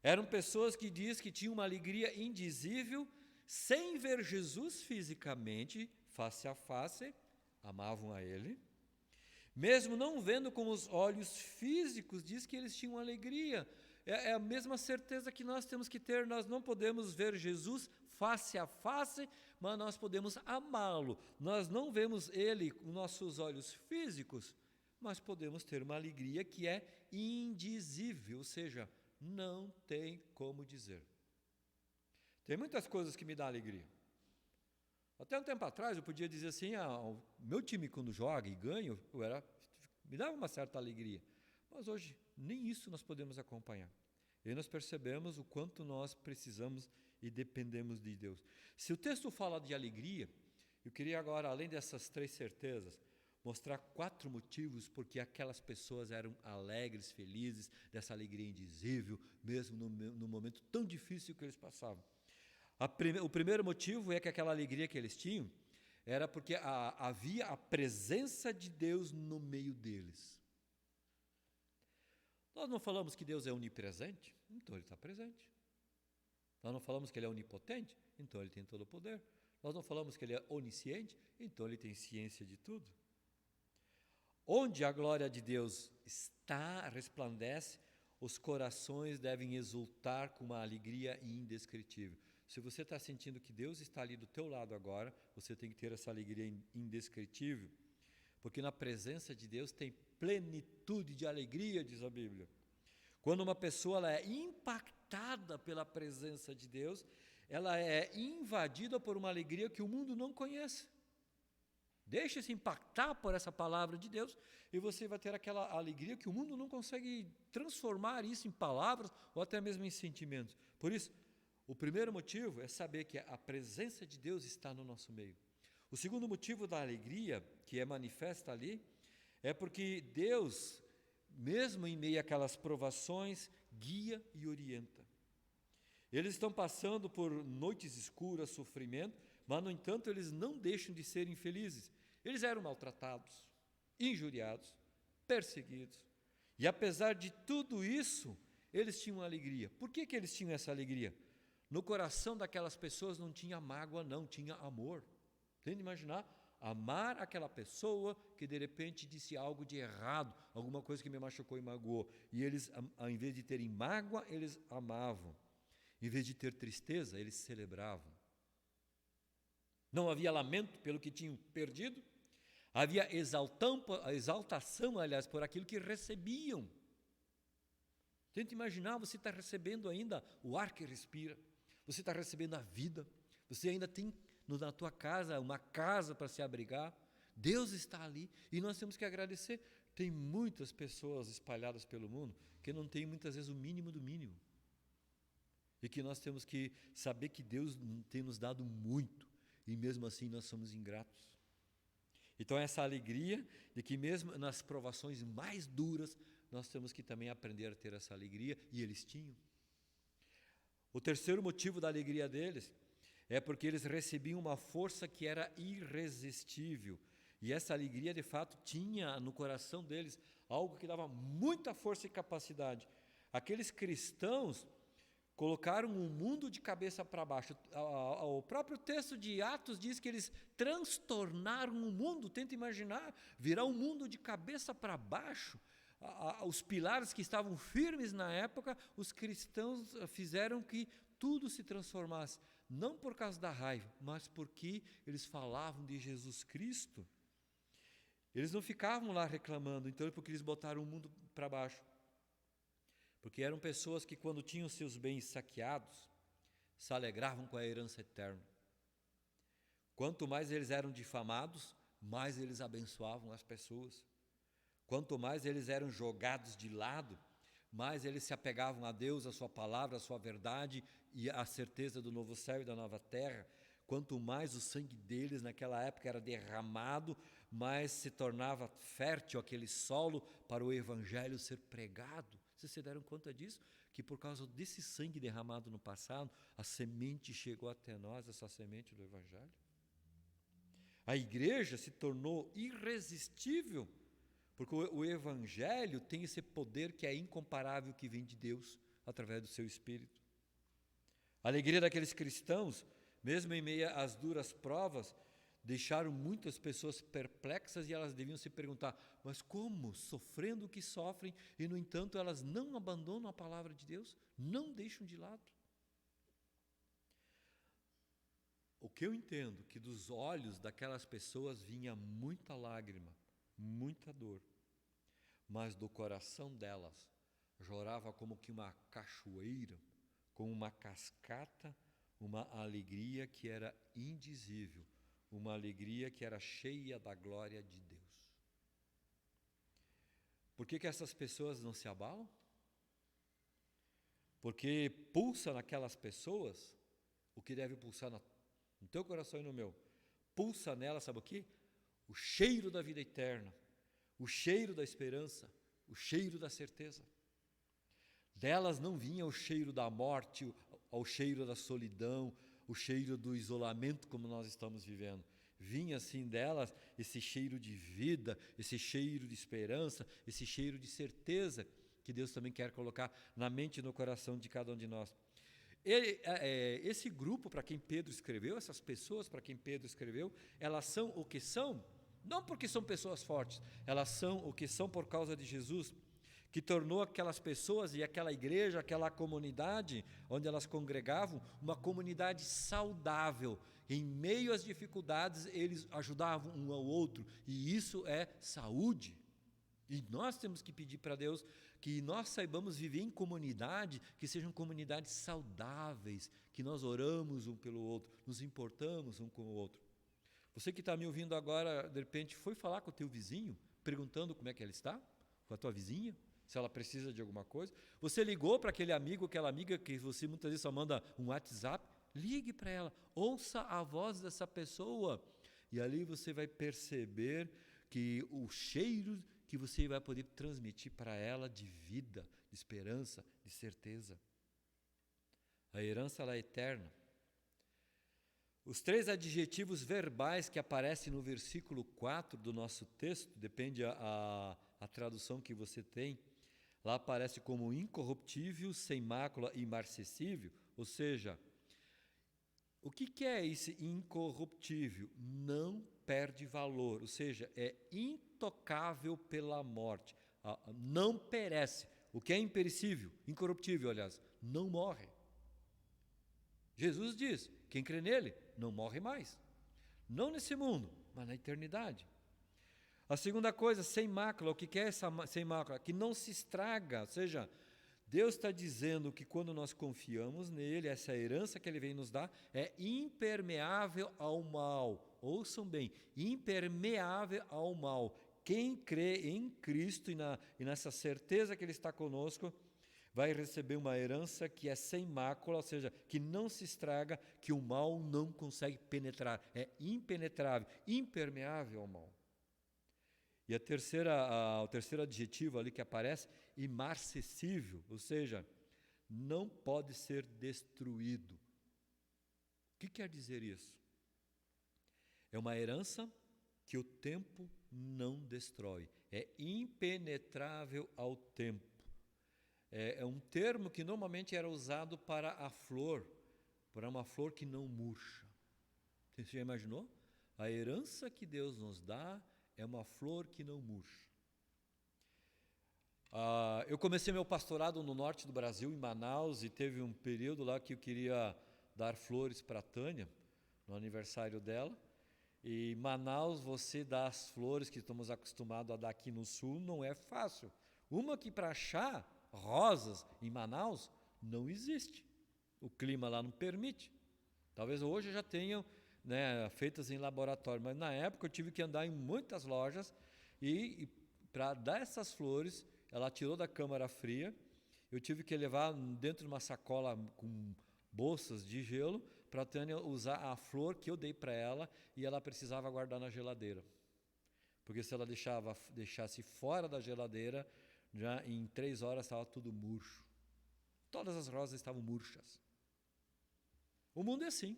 eram pessoas que diz que tinham uma alegria indizível, sem ver Jesus fisicamente, face a face, amavam a Ele. Mesmo não vendo com os olhos físicos, diz que eles tinham alegria. É a mesma certeza que nós temos que ter. Nós não podemos ver Jesus face a face, mas nós podemos amá-lo. Nós não vemos Ele com nossos olhos físicos, mas podemos ter uma alegria que é indizível, ou seja, não tem como dizer. Tem muitas coisas que me dão alegria. Até um tempo atrás eu podia dizer assim, o meu time quando joga e ganha, me dava uma certa alegria. Mas hoje nem isso nós podemos acompanhar. E aí nós percebemos o quanto nós precisamos e dependemos de Deus. Se o texto fala de alegria, eu queria agora, além dessas 3 certezas, mostrar 4 motivos porque aquelas pessoas eram alegres, felizes, dessa alegria indizível, mesmo no momento tão difícil que eles passavam. O primeiro motivo é que aquela alegria que eles tinham era porque havia a presença de Deus no meio deles. Nós não falamos que Deus é onipresente? Então Ele está presente. Nós não falamos que Ele é onipotente? Então Ele tem todo o poder. Nós não falamos que Ele é onisciente? Então Ele tem ciência de tudo. Onde a glória de Deus está, resplandece, os corações devem exultar com uma alegria indescritível. Se você está sentindo que Deus está ali do teu lado agora, você tem que ter essa alegria indescritível, porque na presença de Deus tem plenitude de alegria, diz a Bíblia. Quando uma pessoa ela é impactada pela presença de Deus, ela é invadida por uma alegria que o mundo não conhece. Deixe-se impactar por essa palavra de Deus e você vai ter aquela alegria que o mundo não consegue transformar isso em palavras ou até mesmo em sentimentos. Por isso, o primeiro motivo é saber que a presença de Deus está no nosso meio. O segundo motivo da alegria, que é manifesta ali, é porque Deus, mesmo em meio àquelas provações, guia e orienta. Eles estão passando por noites escuras, sofrimento, mas, no entanto, eles não deixam de ser infelizes. Eles eram maltratados, injuriados, perseguidos. E, apesar de tudo isso, eles tinham alegria. Por que eles tinham essa alegria? No coração daquelas pessoas não tinha mágoa, não, tinha amor. Tem de imaginar? Amar aquela pessoa que de repente disse algo de errado, alguma coisa que me machucou e magoou. E eles, ao invés de terem mágoa, eles amavam. Em vez de ter tristeza, eles celebravam. Não havia lamento pelo que tinham perdido, havia exaltação, aliás, por aquilo que recebiam. Tente imaginar, você está recebendo ainda o ar que respira, você está recebendo a vida, você ainda tem na tua casa uma casa para se abrigar, Deus está ali e nós temos que agradecer. Tem muitas pessoas espalhadas pelo mundo que não têm muitas vezes o mínimo do mínimo e que nós temos que saber que Deus tem nos dado muito e mesmo assim nós somos ingratos. Então essa alegria de que mesmo nas provações mais duras nós temos que também aprender a ter essa alegria, e eles tinham. O terceiro motivo da alegria deles é porque eles recebiam uma força que era irresistível. E essa alegria, de fato, tinha no coração deles algo que dava muita força e capacidade. Aqueles cristãos colocaram o mundo de cabeça para baixo. O próprio texto de Atos diz que eles transtornaram o mundo. Tenta imaginar, virar o mundo de cabeça para baixo. Os pilares que estavam firmes na época, os cristãos fizeram que tudo se transformasse. Não por causa da raiva, mas porque eles falavam de Jesus Cristo. Eles não ficavam lá reclamando, então é porque eles botaram o mundo para baixo. Porque eram pessoas que, quando tinham seus bens saqueados, se alegravam com a herança eterna. Quanto mais eles eram difamados, mais eles abençoavam as pessoas. Quanto mais eles eram jogados de lado, mais eles se apegavam a Deus, a sua palavra, a sua verdade e a certeza do novo céu e da nova terra. Quanto mais o sangue deles naquela época era derramado, mais se tornava fértil aquele solo para o evangelho ser pregado. Vocês se deram conta disso? Que por causa desse sangue derramado no passado, a semente chegou até nós, essa semente do evangelho. A igreja se tornou irresistível, porque o Evangelho tem esse poder que é incomparável, que vem de Deus, através do seu Espírito. A alegria daqueles cristãos, mesmo em meio às duras provas, deixaram muitas pessoas perplexas e elas deviam se perguntar, mas como, sofrendo o que sofrem, e no entanto elas não abandonam a palavra de Deus, não deixam de lado? O que eu entendo, que dos olhos daquelas pessoas vinha muita lágrima, muita dor, mas do coração delas jorava como que uma cachoeira, como uma cascata, uma alegria que era indizível, uma alegria que era cheia da glória de Deus. Por que essas pessoas não se abalam? Porque pulsa naquelas pessoas o que deve pulsar no teu coração e no meu. Pulsa nela, sabe o quê? O cheiro da vida eterna, o cheiro da esperança, o cheiro da certeza. Delas não vinha o cheiro da morte, o cheiro da solidão, o cheiro do isolamento como nós estamos vivendo. Vinha assim delas esse cheiro de vida, esse cheiro de esperança, esse cheiro de certeza que Deus também quer colocar na mente e no coração de cada um de nós. Esse grupo para quem Pedro escreveu, essas pessoas para quem Pedro escreveu, elas são o que são, não porque são pessoas fortes, elas são o que são por causa de Jesus, que tornou aquelas pessoas e aquela igreja, aquela comunidade onde elas congregavam, uma comunidade saudável. Em meio às dificuldades, eles ajudavam um ao outro, e isso é saúde. E nós temos que pedir para Deus que nós saibamos viver em comunidade, que sejam comunidades saudáveis, que nós oramos um pelo outro, nos importamos um com o outro. Você que está me ouvindo agora, de repente, foi falar com o teu vizinho, perguntando como é que ele está, com a tua vizinha, se ela precisa de alguma coisa. Você ligou para aquele amigo, aquela amiga que você muitas vezes só manda um WhatsApp, ligue para ela, ouça a voz dessa pessoa, e ali você vai perceber que o cheiro que você vai poder transmitir para ela de vida, de esperança, de certeza. A herança ela é eterna. Os 3 adjetivos verbais que aparecem no versículo 4 do nosso texto, depende a tradução que você tem, lá aparece como incorruptível, sem mácula e imarcessível, ou seja, o que é esse incorruptível? Não perde valor, ou seja, é intocável pela morte, não perece. O que é imperecível, incorruptível, aliás, não morre. Jesus diz, quem crê nele não morre mais. Não nesse mundo, mas na eternidade. A segunda coisa, sem mácula, o que é essa sem mácula? Que não se estraga, ou seja, Deus está dizendo que quando nós confiamos nele, essa herança que ele vem nos dar é impermeável ao mal. Ouçam bem, impermeável ao mal. Quem crê em Cristo e nessa certeza que ele está conosco, vai receber uma herança que é sem mácula, ou seja, que não se estraga, que o mal não consegue penetrar. É impenetrável, impermeável ao mal. E o terceiro adjetivo ali que aparece, imarcessível, ou seja, não pode ser destruído. O que quer dizer isso? É uma herança que o tempo não destrói, é impenetrável ao tempo. É um termo que normalmente era usado para a flor, para uma flor que não murcha. Você já imaginou? A herança que Deus nos dá é uma flor que não murcha. Eu comecei meu pastorado no norte do Brasil, em Manaus, e teve um período lá que eu queria dar flores para a Tânia, no aniversário dela. E Manaus, você dá as flores que estamos acostumados a dar aqui no sul, não é fácil. Uma que para achar rosas em Manaus não existe. O clima lá não permite. Talvez hoje já tenham feitas em laboratório, mas na época eu tive que andar em muitas lojas e para dar essas flores, ela tirou da câmara fria, eu tive que levar dentro de uma sacola com bolsas de gelo para a Tânia usar a flor que eu dei para ela e ela precisava guardar na geladeira. Porque se ela deixasse fora da geladeira, já em 3 horas estava tudo murcho. Todas as rosas estavam murchas. O mundo é assim.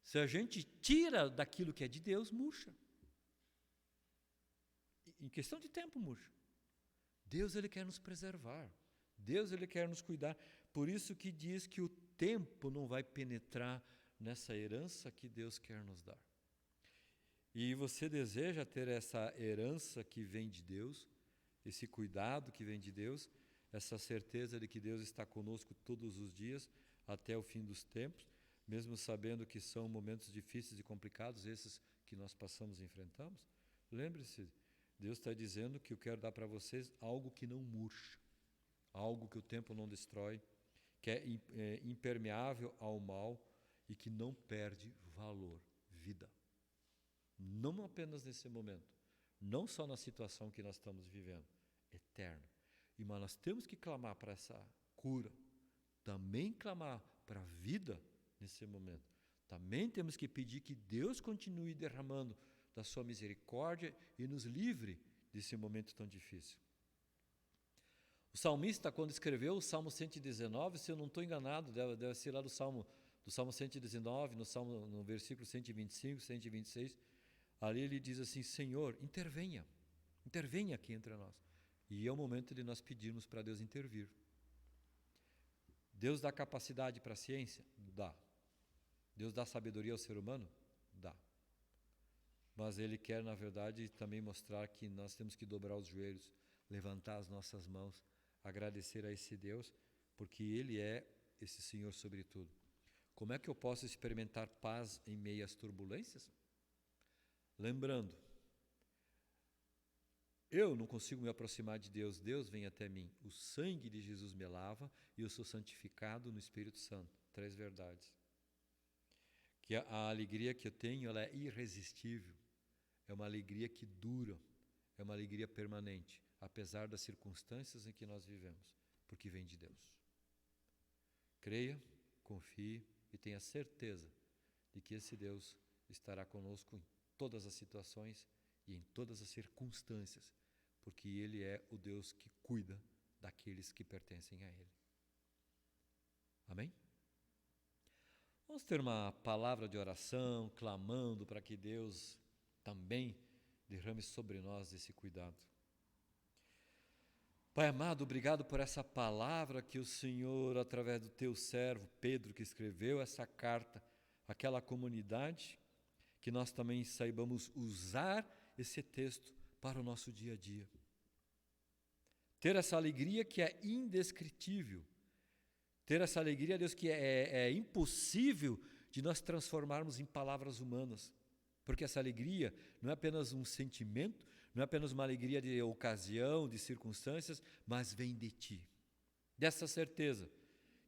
Se a gente tira daquilo que é de Deus, murcha. Em questão de tempo, murcha. Deus, Ele quer nos preservar. Deus, Ele quer nos cuidar. Por isso que diz que o tempo não vai penetrar nessa herança que Deus quer nos dar. E você deseja ter essa herança que vem de Deus, esse cuidado que vem de Deus, essa certeza de que Deus está conosco todos os dias, até o fim dos tempos, mesmo sabendo que são momentos difíceis e complicados, esses que nós passamos e enfrentamos? Lembre-se, Deus está dizendo que eu quero dar para vocês algo que não murcha, algo que o tempo não destrói, que é impermeável ao mal e que não perde valor, vida. Não apenas nesse momento, não só na situação que nós estamos vivendo, eterna. Mas nós temos que clamar para essa cura, também clamar para a vida nesse momento. Também temos que pedir que Deus continue derramando da sua misericórdia e nos livre desse momento tão difícil. O salmista, quando escreveu o Salmo 119, se eu não estou enganado, deve ser lá do Salmo 119, no versículo 125, 126, ali ele diz assim: Senhor, intervenha aqui entre nós. E é o momento de nós pedirmos para Deus intervir. Deus dá capacidade para a ciência? Dá. Deus dá sabedoria ao ser humano? Dá. Mas Ele quer, na verdade, também mostrar que nós temos que dobrar os joelhos, levantar as nossas mãos, agradecer a esse Deus, porque Ele é esse Senhor sobre tudo. Como é que eu posso experimentar paz em meio às turbulências? Lembrando, eu não consigo me aproximar de Deus, Deus vem até mim. O sangue de Jesus me lava e eu sou santificado no Espírito Santo. 3 verdades. Que a alegria que eu tenho, ela é irresistível. É uma alegria que dura, é uma alegria permanente, apesar das circunstâncias em que nós vivemos, porque vem de Deus. Creia, confie e tenha certeza de que esse Deus estará conosco em todas as situações e em todas as circunstâncias, porque Ele é o Deus que cuida daqueles que pertencem a Ele. Amém? Vamos ter uma palavra de oração, clamando para que Deus também derrame sobre nós esse cuidado. Pai amado, obrigado por essa palavra que o Senhor, através do teu servo Pedro, que escreveu essa carta àquela comunidade, que nós também saibamos usar esse texto para o nosso dia a dia. Ter essa alegria que é indescritível. Ter essa alegria, Deus, que é impossível de nós transformarmos em palavras humanas. Porque essa alegria não é apenas um sentimento, não é apenas uma alegria de ocasião, de circunstâncias, mas vem de Ti. Dessa certeza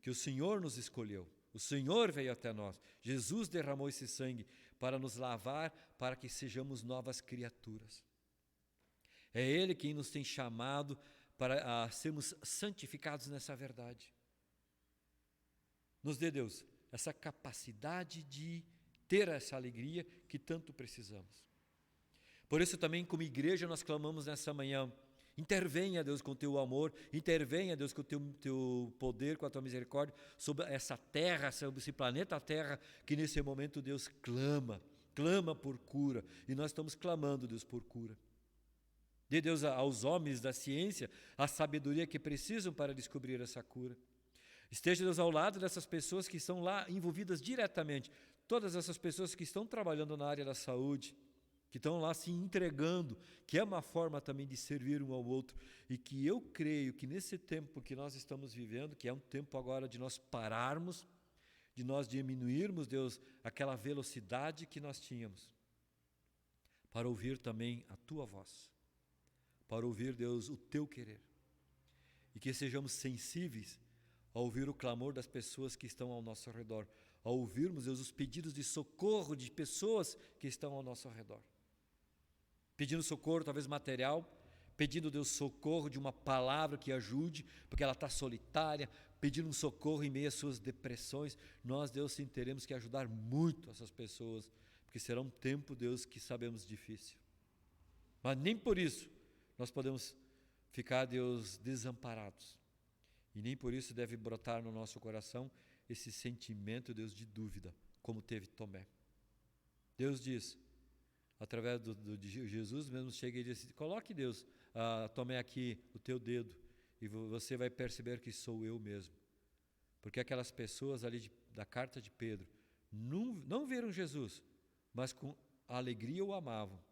que o Senhor nos escolheu, o Senhor veio até nós, Jesus derramou esse sangue para nos lavar, para que sejamos novas criaturas. É Ele quem nos tem chamado para sermos santificados nessa verdade. Nos dê, Deus, essa capacidade de ter essa alegria que tanto precisamos. Por isso também, como igreja, nós clamamos nessa manhã: intervenha, Deus, com o teu amor, intervenha, Deus, com o teu poder, com a tua misericórdia, sobre essa terra, sobre esse planeta Terra, que nesse momento, Deus, clama por cura, e nós estamos clamando, Deus, por cura. Dê, Deus, aos homens da ciência a sabedoria que precisam para descobrir essa cura. Esteja, Deus, ao lado dessas pessoas que estão lá envolvidas diretamente, todas essas pessoas que estão trabalhando na área da saúde, que estão lá se entregando, que é uma forma também de servir um ao outro, e que eu creio que nesse tempo que nós estamos vivendo, que é um tempo agora de nós pararmos, de nós diminuirmos, Deus, aquela velocidade que nós tínhamos, para ouvir também a Tua voz, para ouvir, Deus, o Teu querer, e que sejamos sensíveis a ouvir o clamor das pessoas que estão ao nosso redor, a ouvirmos, Deus, os pedidos de socorro de pessoas que estão ao nosso redor. Pedindo socorro, talvez material, pedindo, Deus, socorro de uma palavra que ajude, porque ela está solitária, pedindo um socorro em meio às suas depressões. Nós, Deus, sim, teremos que ajudar muito essas pessoas, porque será um tempo, Deus, que sabemos difícil. Mas nem por isso nós podemos ficar, Deus, desamparados. E nem por isso deve brotar no nosso coração esse sentimento, Deus, de dúvida, como teve Tomé. Deus diz, através de Jesus mesmo chega e diz, coloque Deus, tome aqui o teu dedo e você vai perceber que sou eu mesmo. Porque aquelas pessoas ali da carta de Pedro não viram Jesus, mas com alegria o amavam.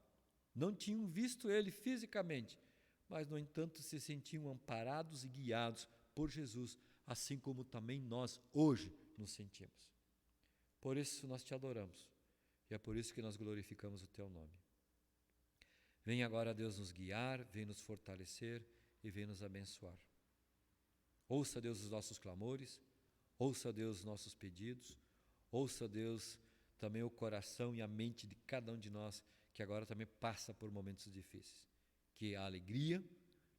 Não tinham visto ele fisicamente, mas no entanto se sentiam amparados e guiados por Jesus, assim como também nós hoje nos sentimos. Por isso nós te adoramos e é por isso que nós glorificamos o teu nome. Vem agora, Deus, nos guiar, vem nos fortalecer e vem nos abençoar. Ouça, Deus, os nossos clamores, ouça, Deus, os nossos pedidos, ouça, Deus, também o coração e a mente de cada um de nós, que agora também passa por momentos difíceis. Que a alegria,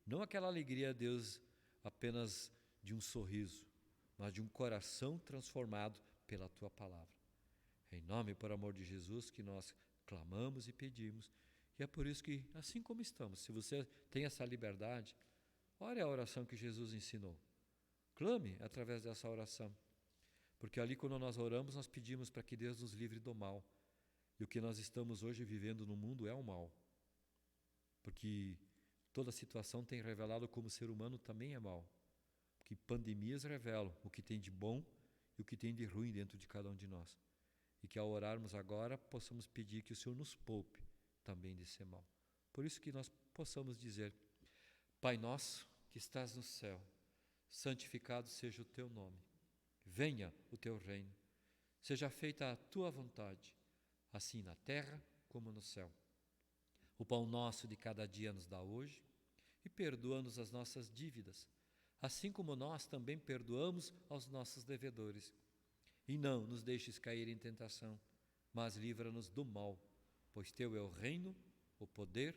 não aquela alegria, Deus, apenas de um sorriso, mas de um coração transformado pela Tua Palavra. Em nome e por amor de Jesus que nós clamamos e pedimos, e é por isso que, assim como estamos, se você tem essa liberdade, ore a oração que Jesus ensinou. Clame através dessa oração, porque ali quando nós oramos, nós pedimos para que Deus nos livre do mal. E o que nós estamos hoje vivendo no mundo é o mal, porque toda situação tem revelado como o ser humano também é mal, porque pandemias revelam o que tem de bom e o que tem de ruim dentro de cada um de nós. E que ao orarmos agora, possamos pedir que o Senhor nos poupe também de ser mal. Por isso que nós possamos dizer, Pai nosso que estás no céu, santificado seja o teu nome. Venha o teu reino. Seja feita a tua vontade, assim na terra como no céu. O pão nosso de cada dia nos dá hoje e perdoa-nos as nossas dívidas, assim como nós também perdoamos aos nossos devedores. E não nos deixes cair em tentação, mas livra-nos do mal, pois teu é o reino, o poder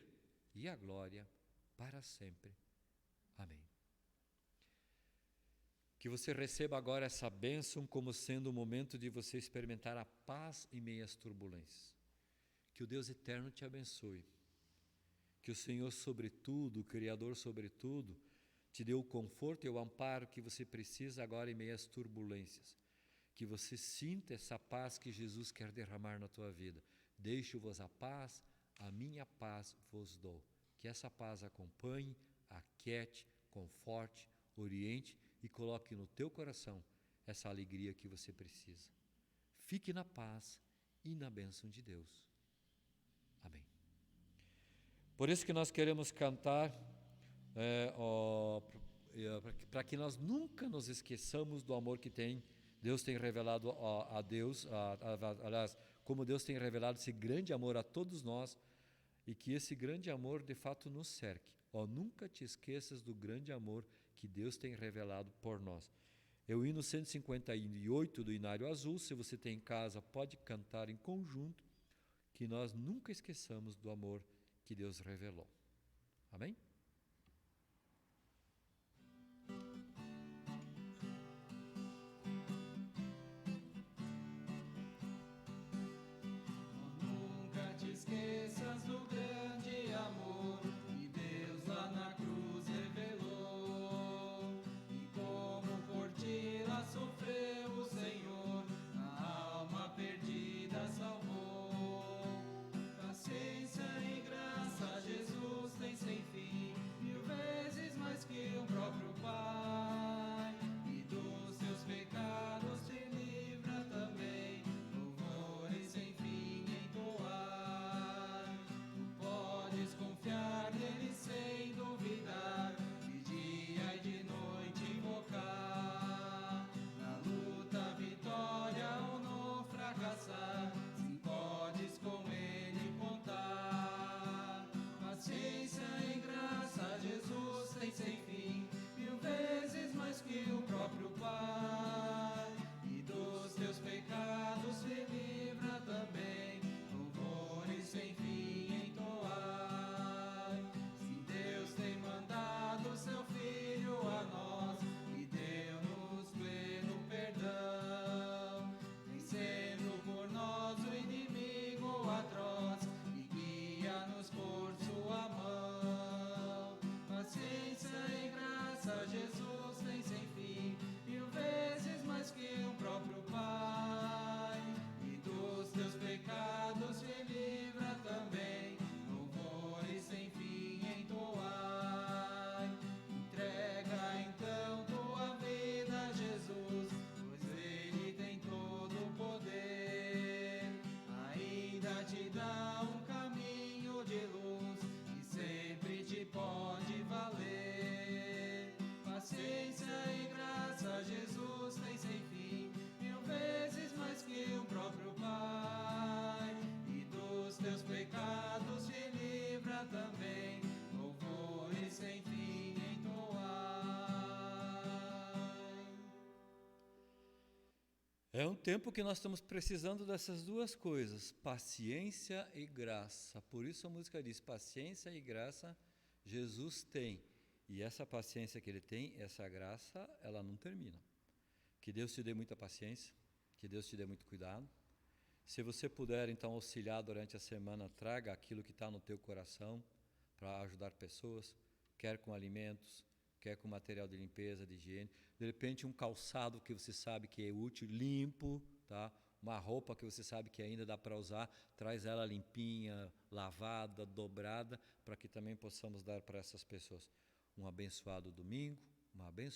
e a glória para sempre. Amém. Que você receba agora essa bênção como sendo o momento de você experimentar a paz em meio às turbulências. Que o Deus eterno te abençoe. Que o Senhor sobre tudo, o Criador sobre tudo, te dê o conforto e o amparo que você precisa agora em meio às turbulências. Que você sinta essa paz que Jesus quer derramar na tua vida. Deixo-vos a paz, a minha paz vos dou. Que essa paz acompanhe, aquiete, conforte, oriente e coloque no teu coração essa alegria que você precisa. Fique na paz e na bênção de Deus. Amém. Por isso que nós queremos cantar para que nós nunca nos esqueçamos do amor que Deus tem revelado a Deus, aliás, como Deus tem revelado esse grande amor a todos nós e que esse grande amor de fato nos cerque. Nunca te esqueças do grande amor que Deus tem revelado por nós. É o hino 158 do Inário Azul, se você tem em casa, pode cantar em conjunto, que nós nunca esqueçamos do amor que Deus revelou. Amém? Nunca te esqueças do grande amor que Deus lá na cruz revelou. E como por ti lá sofreu o Senhor, a alma perdida salvou. Paciência e graça Jesus tem sem fim, 1000 vezes mais que o próprio Pai. E dos seus pecados te livra também, louvores sem fim entoar. vida também, louvores sem fim entoai. É um tempo que nós estamos precisando dessas duas coisas, paciência e graça. Por isso a música diz, paciência e graça Jesus tem. E essa paciência que Ele tem, essa graça, ela não termina. Que Deus te dê muita paciência, que Deus te dê muito cuidado. Se você puder, então, auxiliar durante a semana, traga aquilo que está no teu coração para ajudar pessoas, quer com alimentos, quer com material de limpeza, de higiene. De repente, um calçado que você sabe que é útil, limpo, tá? Uma roupa que você sabe que ainda dá para usar, traz ela limpinha, lavada, dobrada, para que também possamos dar para essas pessoas um abençoado domingo, uma abençoada